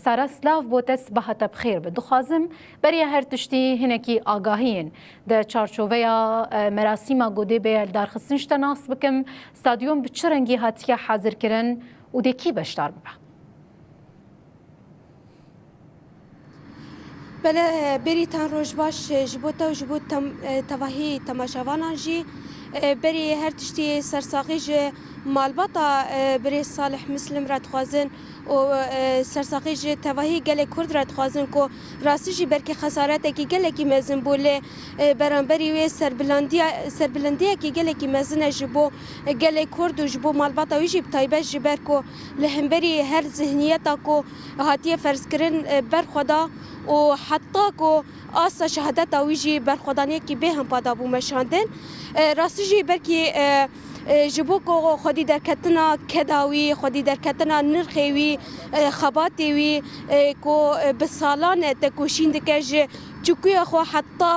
ستاره سلاف بوتس بهت بخیر به دخوازم برای هر تشتی هنکی آگاهین ده چارچوبه مراسم گوده به درخستنش تناس بکم استادیوم به چه رنگی هاتیه حاضر کرن و ده کی بشتار ببه بله بریتان روش باش جبوتا و جبوت تواهی تماشاوانان جی بری هر تشتی سرساقی جی مالباتا بری صالح مسلم را تخوازن و سرساقی جی تواهی گل کرد را تخوازن که راستی جی برکی خسارت کی گل کی مزن بوله برانبری وی سربلندی کی گل کی مزن جبو گل کرد و جبو مالباتا وی جی بتایبه جی برکو لهمبری هر ذهنیتا کو هاتیه فرض کرن بر خدا و حتی کو آسا شهادت اویجی برخودانی کی به هم پادابو مشاندن راستی جی برکی جبو کو خودی در کتنا کداوی خودی در کتنا نرخوی خباتی وی کو بسالان تکوشین دکج چوکوی خو حتی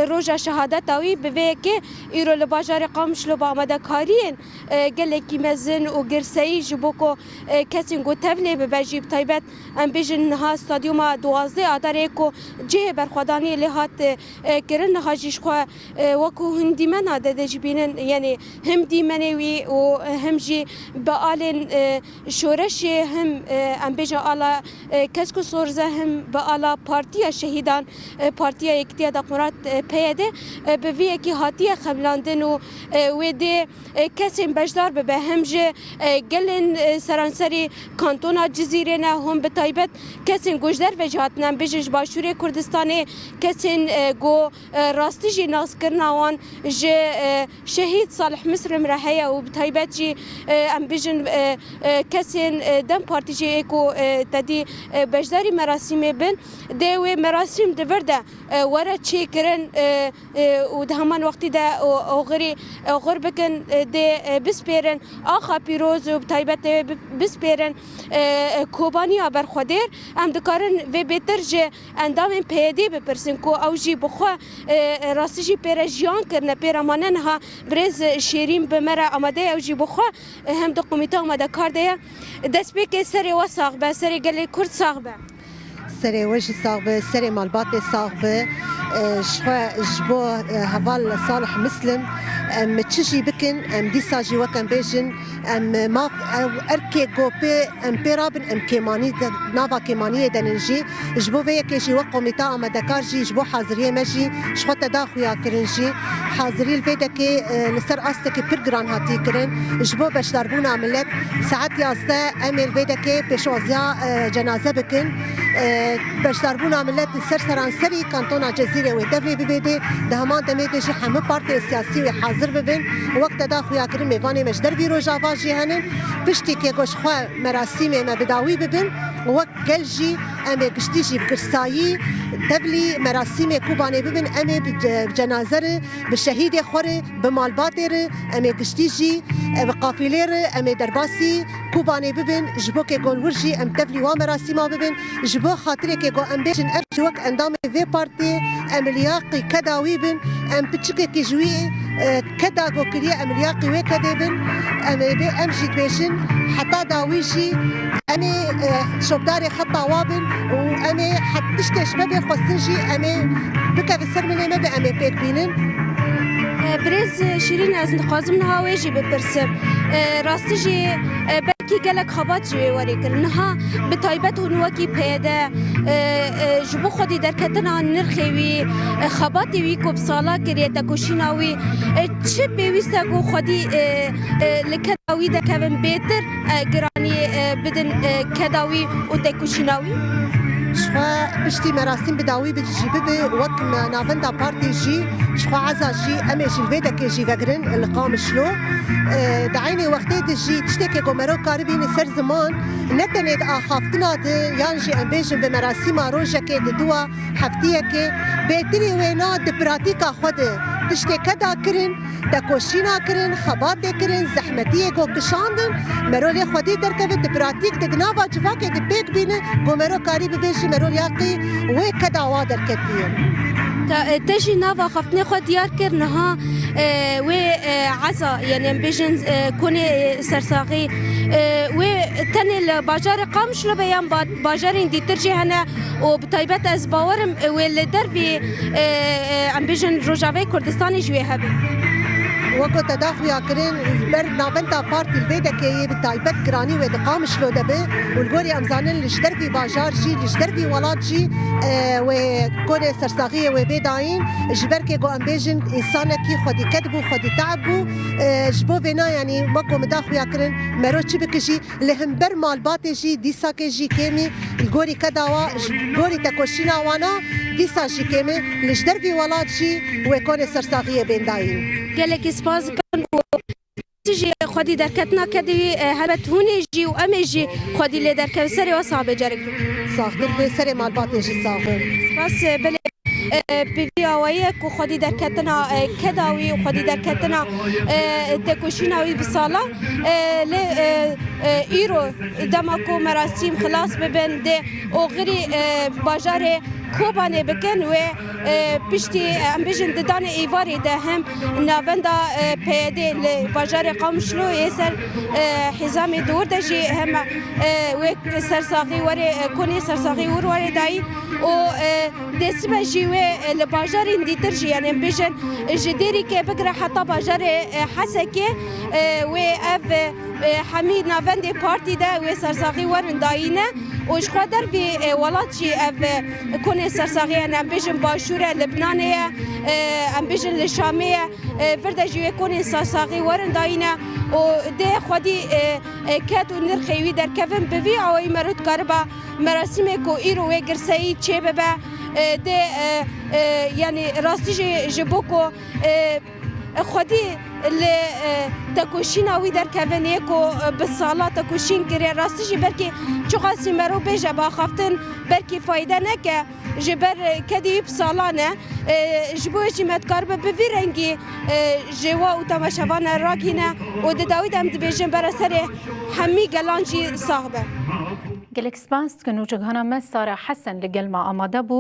روزا شهادت اوی به که ایرو لباجار قامش لب آمده کارین گله کی مزن و گرسایی جبو کو کسی گو تبلی به بجیب تایبت ام بیجن ها استادیوم 12 آداره کو جه برخودانی لحات کرن هاجیش خو وکو هندی من عدد جبینن یعنی هم دیمنوی و هم جی بآلن شورش هم ام بیجن آلا کسکو سورزه هم بآلا پارتیا شهیدان پارتیا یکتیا دقمرات پیاده به وی کی هاتیه خبلاندن و وده کسی بجدار به همجه گلن سرانسری کانتونا جزیره نه هم به تایبت کسی گوشدر وجهاتن بجش باشوری کردستان کسی گو راستی جی ناس کرناوان جه شهید صالح مصر مرحیه و به تایبت جی ام بجن کسی دم پارتی جی اکو تدی بجداری مراسم بن دوی مراسم دورده ورا چی کرن و ده همان وقتی ده غر بکن ده بسپرن آخا پیروز و تایبت بسپرن کوبانی آبر خودیر ام دکارن و بهتر جه اندام پیدی بپرسن کو او جی بخوا راستی جی پر جیان کرنه پر امانن ها برز شیرین بمره آمده او جی بخوا هم دو کمیته آمده کار ده دست بک سری و ساغبه سری گلی کرد ساغبه سری وجه ساغبه سری مالبات ساغبه شخوا جبو هوال صالح مسلم ام تشجي بكن ام ديساجي وكان بيجن ام ما اركي غوبي ام بيرابن ام كيماني نافا كيمانيه دنجي جبو فيا كيجي وقوميتا ام دكارجي جبو حاضريه مجي شخوا تداخويا كرنجي حاضري الفيدكي لسر استكي برجران هاتي كرن جبو باش ضربونا ملت ساعات ياستا ام الفيدكي بشوزيا جنازه بكن باش ضربونا ملت سرسران سري كانتونا جزيره ودفلي ببيدي دهمان دميدي شي حمو بارتي سياسي حاضر ببن وقت دا خويا كريم ميفاني مجدر بيرو جافا جي هنن بشتي كي غوش خوا مراسم ما بداوي ببن وقت جلجي امي قشتيجي بكرسايي تبلي مراسم كوباني ببن امي بجنازر بالشهيد خوري بمالباتر امي قشتيجي بقافلير امي درباسي كوباني ببن جبو كي غول ورجي ام تبلي ومراسم ببن جبو خاطري كي غو ام بيجن وقت اندام في بارتي ام لياقي كداوي بن ام بتشكي كي جوي كدا غوكريا ام لياقي وكدبن ام جيت بيشن حتى داويجي امي شوبداري خطا وابن وامي حتشتش ما بيخصنجي امي بكا في السرمنه ما بامي بيك بينن برز شيرين از نخوازمنها ويجي بپرسم راستی جي بلكي گلک خبات جي وري کرنها بتایبت هنوکی پیدا جبو خودی در کتنا نرخوی خباتی وی کو بسالا کریه تکوشیناوی چه بیوسته گو خودی لکداوی دکوین بهتر گرانی بدن کداوی و تکوشیناوی شخوا بشتي مراسم بداوي بتجي ببي وقت ما نافندا بارتي جي شخوا عزا جي امي جي الفيدا كي جي فاكرين القام شلو دعيني وقتي تجي تشتكي قمرو كاربين سر زمان نتنيد اخافتنا يانجي ام بيجن بمراسم روجا كي دوا حفتيه كي بيتري وينا دبراتيكا خود تشتي كدا كرن دكوشينا كرن خباطي كرن زحمتيه جو كشاندن مرولي خودي دركبت دبراتيك تدنافا جفاكي دبيك بين قمرو كاريبي بيجي مرول ياقي وكدا وادر كتير تجي نافا خفتني خود ديار كرنها و عزا يعني بيجن كوني سرساقي وتني الباجار قامش لبيان باجارين دي ترجي هنا وبطيبات از باورم والدربي عم بيجن روجافي كردستاني جوي هبي وەکو تەداخویا کرێن بەر ناڤەنتا پارتی لێدەکەیە بتایبەت گرانی وێ دقامشلۆ دەبێ و لگۆری ئەمزانن لە دەربی باژار جی لە دەربی وڵات جی وێ کۆنێ سەرساغیە وێ بێداین ji berkê got em bêjin însanekî xwedîket bû xwedîteeb bû ji bo vêna yanî weko me daxuya kirin mero çi bike jî li hember malbatê jî dîsakê jî kêmî li gorî kedawa ji gorî tekoşîna wana dîsa jî kêmî li ji derbî welat jî wê konê sersaxiyê bêndayîn. gelekî spas bikin جي خدي دركتنا كدي هبت هوني جي وامي جي خدي لي دركه سري وصابه جرك ساختر به سري مالبات جي ساختر بس بل بيوايك وخدي دركتنا كداوي وخدي دركتنا تكوشيناوي بصاله ل ايرو دمكو مراسم خلاص ببن دي او غري باجاري کوبانه بکن و پشتی امبیشن ددان ایواری ده هم نابندا پیاده لباجار قامشلو یسر حزام دور دجی هم و سرساقی وری کنی سرساقی وری دای و دسمه جیوه لباجار دیترجی یعنی امبیشن جدیری که بگره حتی باجار حسکه و اف حمید نابندی پارتی ده و سرساقی ورن داینه وش خدر في ولاتشي اف كوني سرساغيه ام بيجن باشوره لبنانيه ام بيجن الشاميه فردا جي كوني سرساغي ورن داينه و دي خدي كاتو نرخيوي در كفن بفي او مرت كربا مراسمه كو ايرو وغرسي تشيبه دي يعني راستي جبوكو خدي اللي تكوشينا ويدر كافنيكو بالصالة تكوشين كري راستي بركي شغاسي مرو بيجا باخفتن بركي فايدة نكا جبر كدي بصالانة جبو جيمت كاربة بفيرنجي جوا وتماشفانا راكينا ودداويد هم دبيجن برسري حمي قلانجي صاحبه گەلێک سپاس کە نوچگهانا me Sara Hesen li gel me amade bû